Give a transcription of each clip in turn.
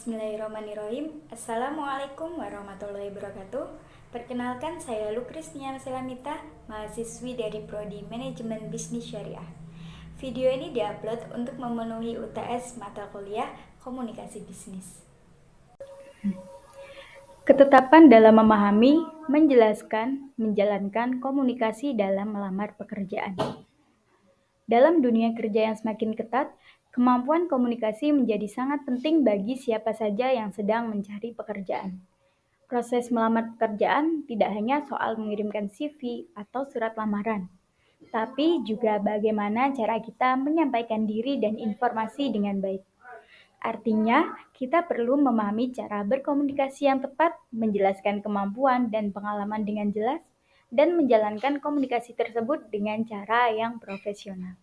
Bismillahirrahmanirrahim. Assalamualaikum warahmatullahi wabarakatuh. Perkenalkan, saya Lukrisnia Selamita, mahasiswi dari Prodi Manajemen Bisnis Syariah. Video ini diupload untuk memenuhi UTS mata kuliah Komunikasi Bisnis. Ketetapan dalam memahami, menjelaskan, menjalankan komunikasi dalam melamar pekerjaan. Dalam dunia kerja yang semakin ketat, kemampuan komunikasi menjadi sangat penting bagi siapa saja yang sedang mencari pekerjaan. Proses melamar pekerjaan tidak hanya soal mengirimkan CV atau surat lamaran, tapi juga bagaimana cara kita menyampaikan diri dan informasi dengan baik. Artinya, kita perlu memahami cara berkomunikasi yang tepat, menjelaskan kemampuan dan pengalaman dengan jelas, dan menjalankan komunikasi tersebut dengan cara yang profesional.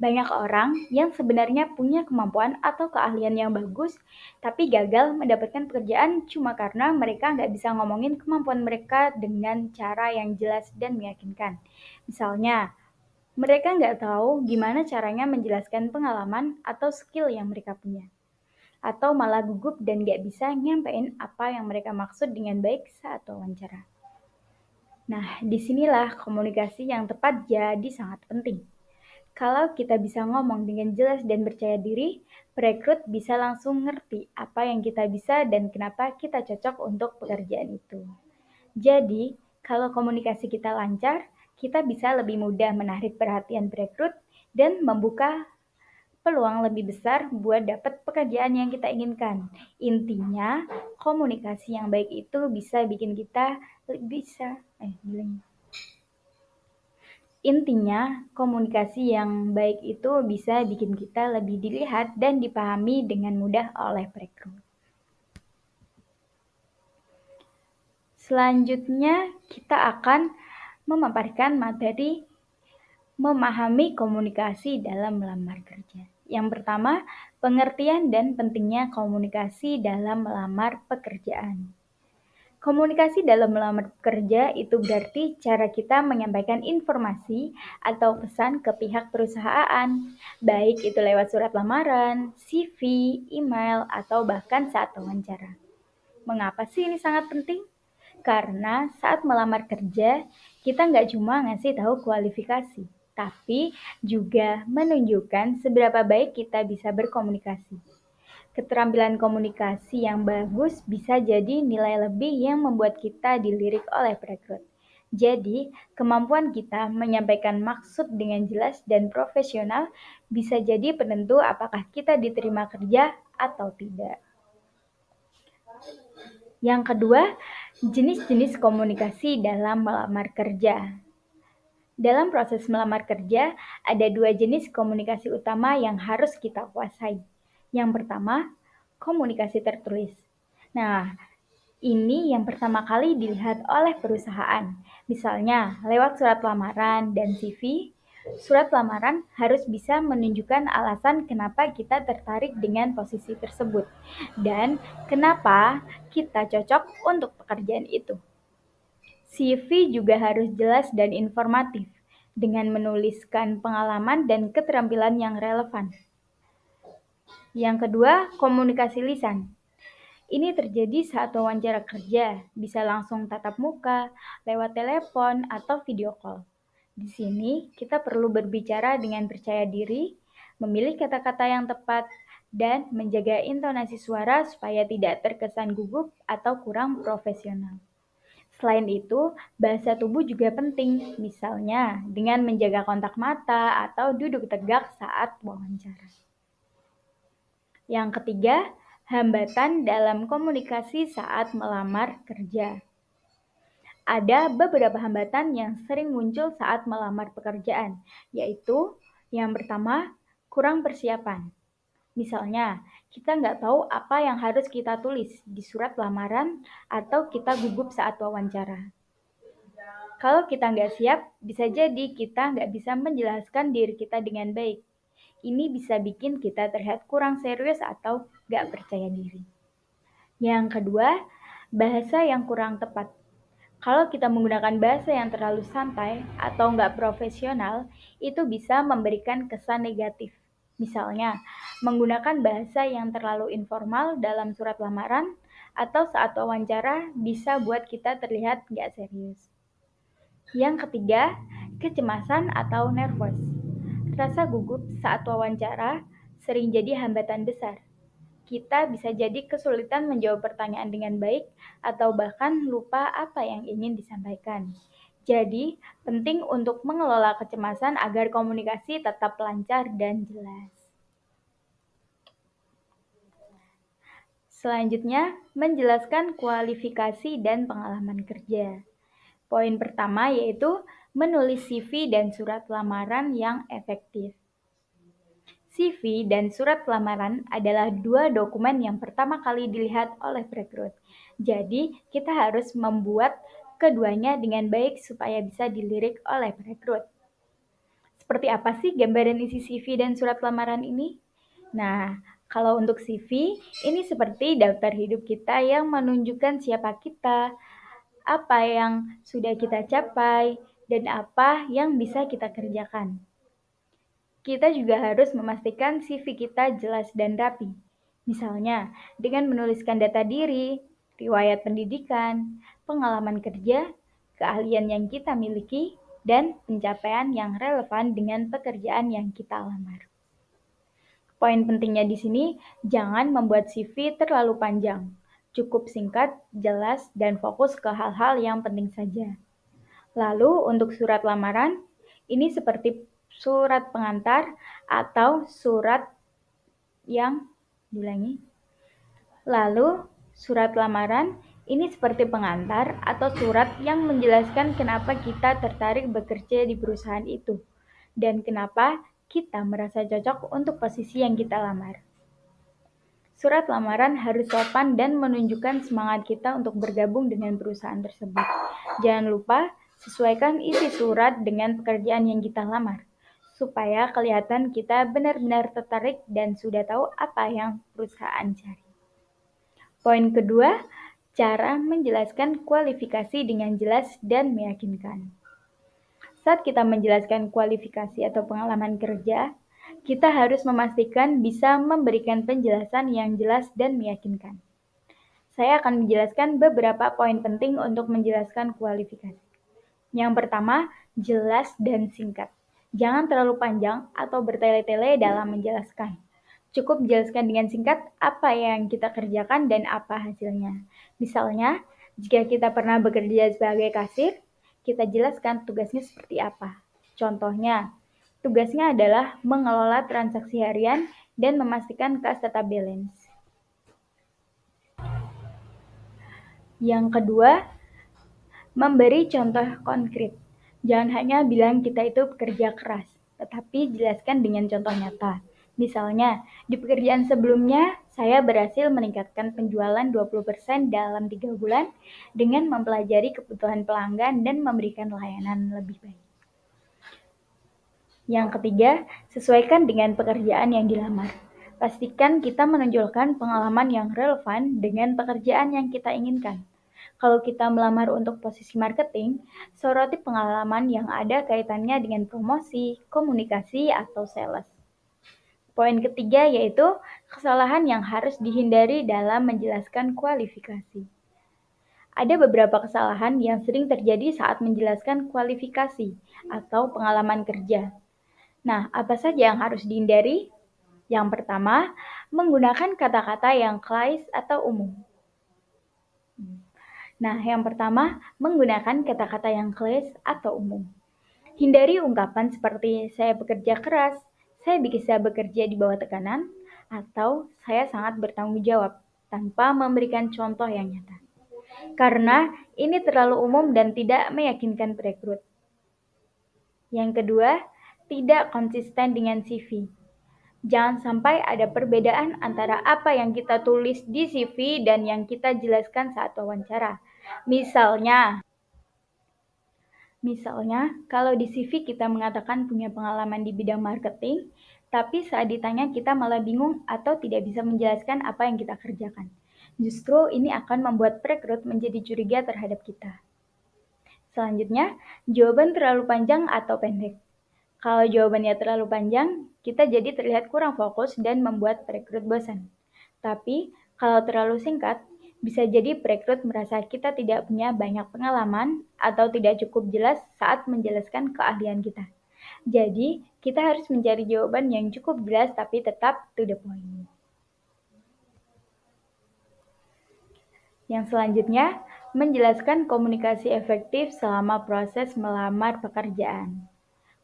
Banyak orang yang sebenarnya punya kemampuan atau keahlian yang bagus, tapi gagal mendapatkan pekerjaan cuma karena mereka nggak bisa ngomongin kemampuan mereka dengan cara yang jelas dan meyakinkan. Misalnya, mereka nggak tahu gimana caranya menjelaskan pengalaman atau skill yang mereka punya. Atau malah gugup dan nggak bisa nyampein apa yang mereka maksud dengan baik saat wawancara. Nah, disinilah komunikasi yang tepat jadi sangat penting. Kalau kita bisa ngomong dengan jelas dan percaya diri, perekrut bisa langsung ngerti apa yang kita bisa dan kenapa kita cocok untuk pekerjaan itu. Jadi, kalau komunikasi kita lancar, kita bisa lebih mudah menarik perhatian perekrut dan membuka peluang lebih besar buat dapat pekerjaan yang kita inginkan. Intinya, komunikasi yang baik itu bisa bikin kita bisa Intinya, komunikasi yang baik itu bisa bikin kita lebih dilihat dan dipahami dengan mudah oleh perekrut. Selanjutnya, kita akan memaparkan materi memahami komunikasi dalam melamar kerja. Yang pertama, pengertian dan pentingnya komunikasi dalam melamar pekerjaan. Komunikasi dalam melamar pekerja itu berarti cara kita menyampaikan informasi atau pesan ke pihak perusahaan, baik itu lewat surat lamaran, CV, email, atau bahkan saat wawancara. Mengapa sih ini sangat penting? Karena saat melamar kerja, kita nggak cuma ngasih tahu kualifikasi, tapi juga menunjukkan seberapa baik kita bisa berkomunikasi. Keterampilan komunikasi yang bagus bisa jadi nilai lebih yang membuat kita dilirik oleh perekrut. Jadi, kemampuan kita menyampaikan maksud dengan jelas dan profesional bisa jadi penentu apakah kita diterima kerja atau tidak. Yang kedua, jenis-jenis komunikasi dalam melamar kerja. Dalam proses melamar kerja, ada dua jenis komunikasi utama yang harus kita kuasai. Yang pertama, komunikasi tertulis. Nah, ini yang pertama kali dilihat oleh perusahaan. Misalnya, lewat surat lamaran dan CV, surat lamaran harus bisa menunjukkan alasan kenapa kita tertarik dengan posisi tersebut dan kenapa kita cocok untuk pekerjaan itu. CV juga harus jelas dan informatif dengan menuliskan pengalaman dan keterampilan yang relevan. Yang kedua, komunikasi lisan. Ini terjadi saat wawancara kerja, bisa langsung tatap muka, lewat telepon, atau video call. Di sini, kita perlu berbicara dengan percaya diri, memilih kata-kata yang tepat, dan menjaga intonasi suara supaya tidak terkesan gugup atau kurang profesional. Selain itu, bahasa tubuh juga penting, misalnya dengan menjaga kontak mata atau duduk tegak saat wawancara. Yang ketiga, hambatan dalam komunikasi saat melamar kerja. Ada beberapa hambatan yang sering muncul saat melamar pekerjaan, yaitu yang pertama, kurang persiapan. Misalnya, kita nggak tahu apa yang harus kita tulis di surat lamaran atau kita gugup saat wawancara. Kalau kita nggak siap, bisa jadi kita nggak bisa menjelaskan diri kita dengan baik. Ini bisa bikin kita terlihat kurang serius atau nggak percaya diri. Yang kedua, bahasa yang kurang tepat. Kalau kita menggunakan bahasa yang terlalu santai atau nggak profesional, itu bisa memberikan kesan negatif. Misalnya, menggunakan bahasa yang terlalu informal dalam surat lamaran atau saat wawancara bisa buat kita terlihat nggak serius. Yang ketiga, kecemasan atau nervous. Rasa gugup saat wawancara sering jadi hambatan besar. Kita bisa jadi kesulitan menjawab pertanyaan dengan baik atau bahkan lupa apa yang ingin disampaikan. Jadi, penting untuk mengelola kecemasan agar komunikasi tetap lancar dan jelas. Selanjutnya, menjelaskan kualifikasi dan pengalaman kerja. Poin pertama yaitu menulis CV dan surat lamaran yang efektif. CV dan surat lamaran adalah dua dokumen yang pertama kali dilihat oleh perekrut. Jadi, kita harus membuat keduanya dengan baik supaya bisa dilirik oleh perekrut. Seperti apa sih gambaran isi CV dan surat lamaran ini? Nah, kalau untuk CV, ini seperti daftar hidup kita yang menunjukkan siapa kita, apa yang sudah kita capai, dan apa yang bisa kita kerjakan. Kita juga harus memastikan CV kita jelas dan rapi. Misalnya, dengan menuliskan data diri, riwayat pendidikan, pengalaman kerja, keahlian yang kita miliki, dan pencapaian yang relevan dengan pekerjaan yang kita lamar. Poin pentingnya di sini, jangan membuat CV terlalu panjang. Cukup singkat, jelas, dan fokus ke hal-hal yang penting saja. Lalu untuk surat lamaran, ini seperti surat pengantar atau surat yang diulangi. Lalu surat lamaran ini seperti pengantar atau surat yang menjelaskan kenapa kita tertarik bekerja di perusahaan itu dan kenapa kita merasa cocok untuk posisi yang kita lamar. Surat lamaran harus sopan dan menunjukkan semangat kita untuk bergabung dengan perusahaan tersebut. Jangan lupa sesuaikan isi surat dengan pekerjaan yang kita lamar, supaya kelihatan kita benar-benar tertarik dan sudah tahu apa yang perusahaan cari. Poin kedua, cara menjelaskan kualifikasi dengan jelas dan meyakinkan. Saat kita menjelaskan kualifikasi atau pengalaman kerja, kita harus memastikan bisa memberikan penjelasan yang jelas dan meyakinkan. Saya akan menjelaskan beberapa poin penting untuk menjelaskan kualifikasi. Yang pertama, jelas dan singkat. Jangan terlalu panjang atau bertele-tele dalam menjelaskan. Cukup jelaskan dengan singkat apa yang kita kerjakan dan apa hasilnya. Misalnya, jika kita pernah bekerja sebagai kasir, kita jelaskan tugasnya seperti apa. Contohnya, tugasnya adalah mengelola transaksi harian dan memastikan cash data balance. Yang kedua, memberi contoh konkret. Jangan hanya bilang kita itu pekerja keras, tetapi jelaskan dengan contoh nyata. Misalnya, di pekerjaan sebelumnya, saya berhasil meningkatkan penjualan 20% dalam 3 bulan dengan mempelajari kebutuhan pelanggan dan memberikan layanan lebih baik. Yang ketiga, sesuaikan dengan pekerjaan yang dilamar. Pastikan kita menonjolkan pengalaman yang relevan dengan pekerjaan yang kita inginkan. Kalau kita melamar untuk posisi marketing, soroti pengalaman yang ada kaitannya dengan promosi, komunikasi, atau sales. Poin ketiga yaitu kesalahan yang harus dihindari dalam menjelaskan kualifikasi. Ada beberapa kesalahan yang sering terjadi saat menjelaskan kualifikasi atau pengalaman kerja. Nah, apa saja yang harus dihindari? Yang pertama, menggunakan kata-kata yang klise atau umum. Nah, yang pertama, menggunakan kata-kata yang klise atau umum. Hindari ungkapan seperti saya bekerja keras, saya bisa bekerja di bawah tekanan, atau saya sangat bertanggung jawab tanpa memberikan contoh yang nyata. Karena ini terlalu umum dan tidak meyakinkan perekrut. Yang kedua, tidak konsisten dengan CV. Jangan sampai ada perbedaan antara apa yang kita tulis di CV dan yang kita jelaskan saat wawancara. Misalnya, kalau di CV kita mengatakan punya pengalaman di bidang marketing, tapi saat ditanya kita malah bingung atau tidak bisa menjelaskan apa yang kita kerjakan. Justru ini akan membuat perekrut menjadi curiga terhadap kita. Selanjutnya, jawaban terlalu panjang atau pendek. Kalau jawabannya terlalu panjang, kita jadi terlihat kurang fokus dan membuat perekrut bosan. Tapi, kalau terlalu singkat, bisa jadi perekrut merasa kita tidak punya banyak pengalaman atau tidak cukup jelas saat menjelaskan keahlian kita. Jadi, kita harus mencari jawaban yang cukup jelas tapi tetap to the point. Yang selanjutnya, menjelaskan komunikasi efektif selama proses melamar pekerjaan.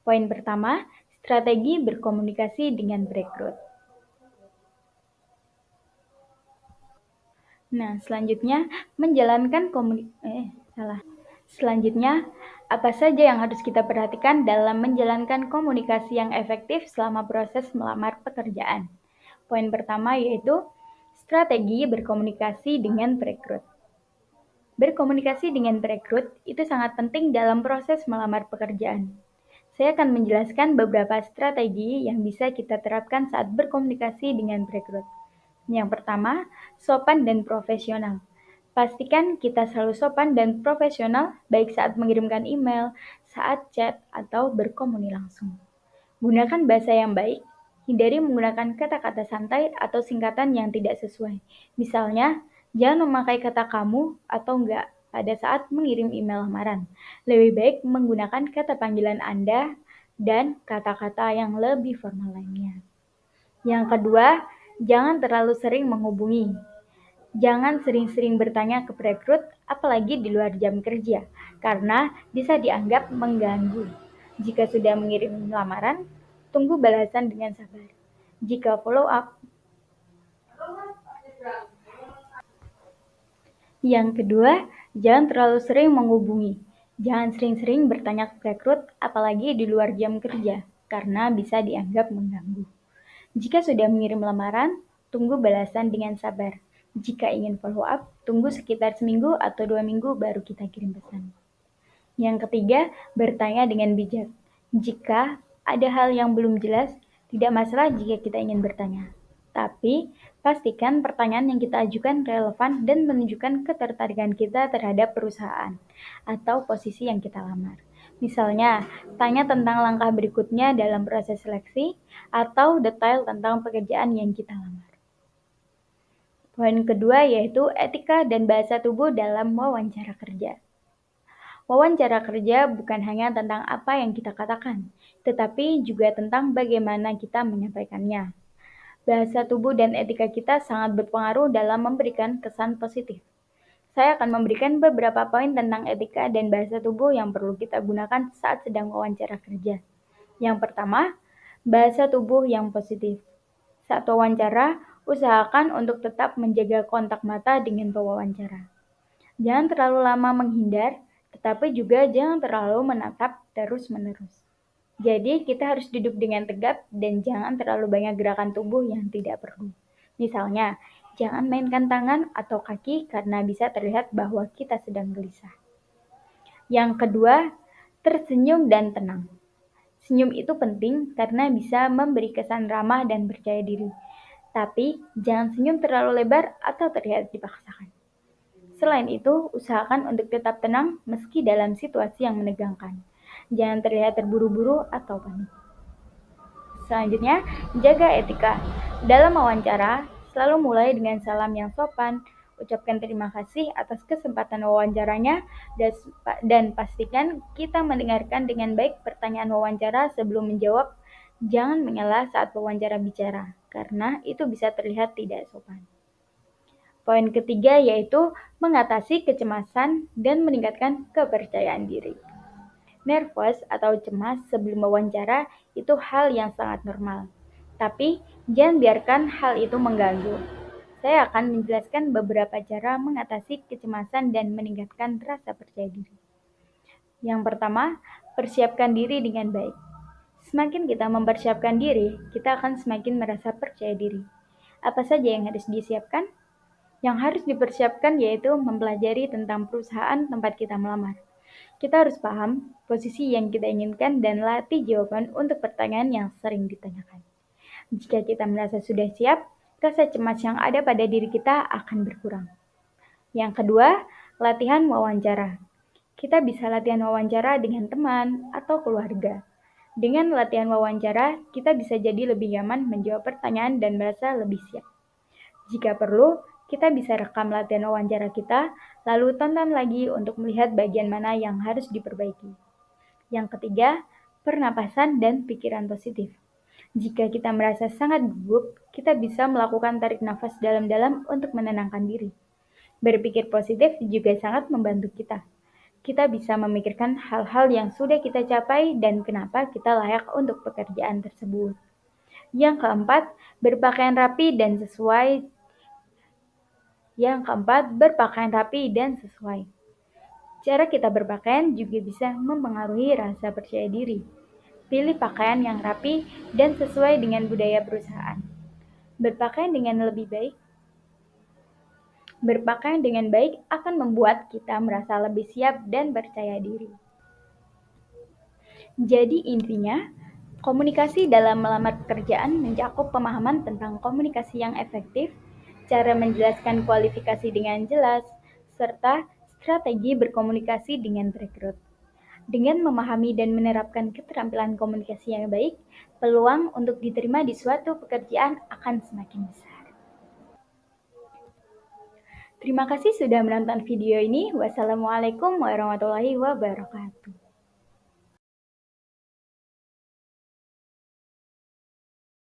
Poin pertama, strategi berkomunikasi dengan perekrut. Nah, selanjutnya Selanjutnya, apa saja yang harus kita perhatikan dalam menjalankan komunikasi yang efektif selama proses melamar pekerjaan? Poin pertama yaitu strategi berkomunikasi dengan perekrut. Berkomunikasi dengan perekrut itu sangat penting dalam proses melamar pekerjaan. Saya akan menjelaskan beberapa strategi yang bisa kita terapkan saat berkomunikasi dengan perekrut. Yang pertama, sopan dan profesional. Pastikan kita selalu sopan dan profesional baik saat mengirimkan email, saat chat, atau berkomunikasi langsung. Gunakan bahasa yang baik, hindari menggunakan kata-kata santai atau singkatan yang tidak sesuai. Misalnya, jangan memakai kata kamu atau enggak pada saat mengirim email lamaran. Lebih baik menggunakan kata panggilan Anda dan kata-kata yang lebih formal lainnya. Yang kedua, jangan terlalu sering menghubungi. Jangan sering-sering bertanya ke perekrut, apalagi di luar jam kerja, karena bisa dianggap mengganggu. Jika sudah mengirim lamaran, tunggu balasan dengan sabar. Jika follow up, yang kedua, jangan terlalu sering menghubungi. Jangan sering-sering bertanya ke perekrut, apalagi di luar jam kerja, karena bisa dianggap mengganggu. Jika sudah mengirim lamaran, tunggu balasan dengan sabar. Jika ingin follow up, tunggu sekitar seminggu atau 2 minggu baru kita kirim pesan. Yang ketiga, bertanya dengan bijak. Jika ada hal yang belum jelas, tidak masalah jika kita ingin bertanya. Tapi, pastikan pertanyaan yang kita ajukan relevan dan menunjukkan ketertarikan kita terhadap perusahaan atau posisi yang kita lamar. Misalnya, tanya tentang langkah berikutnya dalam proses seleksi atau detail tentang pekerjaan yang kita lamar. Poin kedua yaitu etika dan bahasa tubuh dalam wawancara kerja. Wawancara kerja bukan hanya tentang apa yang kita katakan, tetapi juga tentang bagaimana kita menyampaikannya. Bahasa tubuh dan etika kita sangat berpengaruh dalam memberikan kesan positif. Saya akan memberikan beberapa poin tentang etika dan bahasa tubuh yang perlu kita gunakan saat sedang wawancara kerja. Yang pertama, bahasa tubuh yang positif. Saat wawancara, usahakan untuk tetap menjaga kontak mata dengan pewawancara. Jangan terlalu lama menghindar, tetapi juga jangan terlalu menatap terus-menerus. Jadi, kita harus duduk dengan tegap dan jangan terlalu banyak gerakan tubuh yang tidak perlu. Misalnya, jangan mainkan tangan atau kaki karena bisa terlihat bahwa kita sedang gelisah. Yang kedua, tersenyum dan tenang. Senyum itu penting karena bisa memberi kesan ramah dan percaya diri. Tapi, jangan senyum terlalu lebar atau terlihat dipaksakan. Selain itu, usahakan untuk tetap tenang meski dalam situasi yang menegangkan. Jangan terlihat terburu-buru atau panik. Selanjutnya, jaga etika. Dalam wawancara, selalu mulai dengan salam yang sopan, ucapkan terima kasih atas kesempatan wawancaranya, dan pastikan kita mendengarkan dengan baik pertanyaan wawancara sebelum menjawab. Jangan mengalah saat wawancara bicara, karena itu bisa terlihat tidak sopan. Poin ketiga yaitu mengatasi kecemasan dan meningkatkan kepercayaan diri. Nervous atau cemas sebelum wawancara itu hal yang sangat normal. Tapi jangan biarkan hal itu mengganggu. Saya akan menjelaskan beberapa cara mengatasi kecemasan dan meningkatkan rasa percaya diri. Yang pertama, persiapkan diri dengan baik. Semakin kita mempersiapkan diri, kita akan semakin merasa percaya diri. Apa saja yang harus disiapkan? Yang harus dipersiapkan yaitu mempelajari tentang perusahaan tempat kita melamar. Kita harus paham posisi yang kita inginkan dan latih jawaban untuk pertanyaan yang sering ditanyakan. Jika kita merasa sudah siap, rasa cemas yang ada pada diri kita akan berkurang. Yang kedua, latihan wawancara. Kita bisa latihan wawancara dengan teman atau keluarga. Dengan latihan wawancara, kita bisa jadi lebih nyaman menjawab pertanyaan dan merasa lebih siap. Jika perlu, kita bisa rekam latihan wawancara kita, lalu tonton lagi untuk melihat bagian mana yang harus diperbaiki. Yang ketiga, pernapasan dan pikiran positif. Jika kita merasa sangat gugup, kita bisa melakukan tarik nafas dalam-dalam untuk menenangkan diri. Berpikir positif juga sangat membantu kita. Kita bisa memikirkan hal-hal yang sudah kita capai dan kenapa kita layak untuk pekerjaan tersebut. Yang keempat, berpakaian rapi dan sesuai. Berpakaian rapi dan sesuai. Cara kita berpakaian juga bisa mempengaruhi rasa percaya diri. Pilih pakaian yang rapi dan sesuai dengan budaya perusahaan. Berpakaian dengan baik akan membuat kita merasa lebih siap dan percaya diri. Jadi intinya, komunikasi dalam melamar pekerjaan mencakup pemahaman tentang komunikasi yang efektif, cara menjelaskan kualifikasi dengan jelas, serta strategi berkomunikasi dengan perekrut. Dengan memahami dan menerapkan keterampilan komunikasi yang baik, peluang untuk diterima di suatu pekerjaan akan semakin besar. Terima kasih sudah menonton video ini. Wassalamualaikum warahmatullahi wabarakatuh.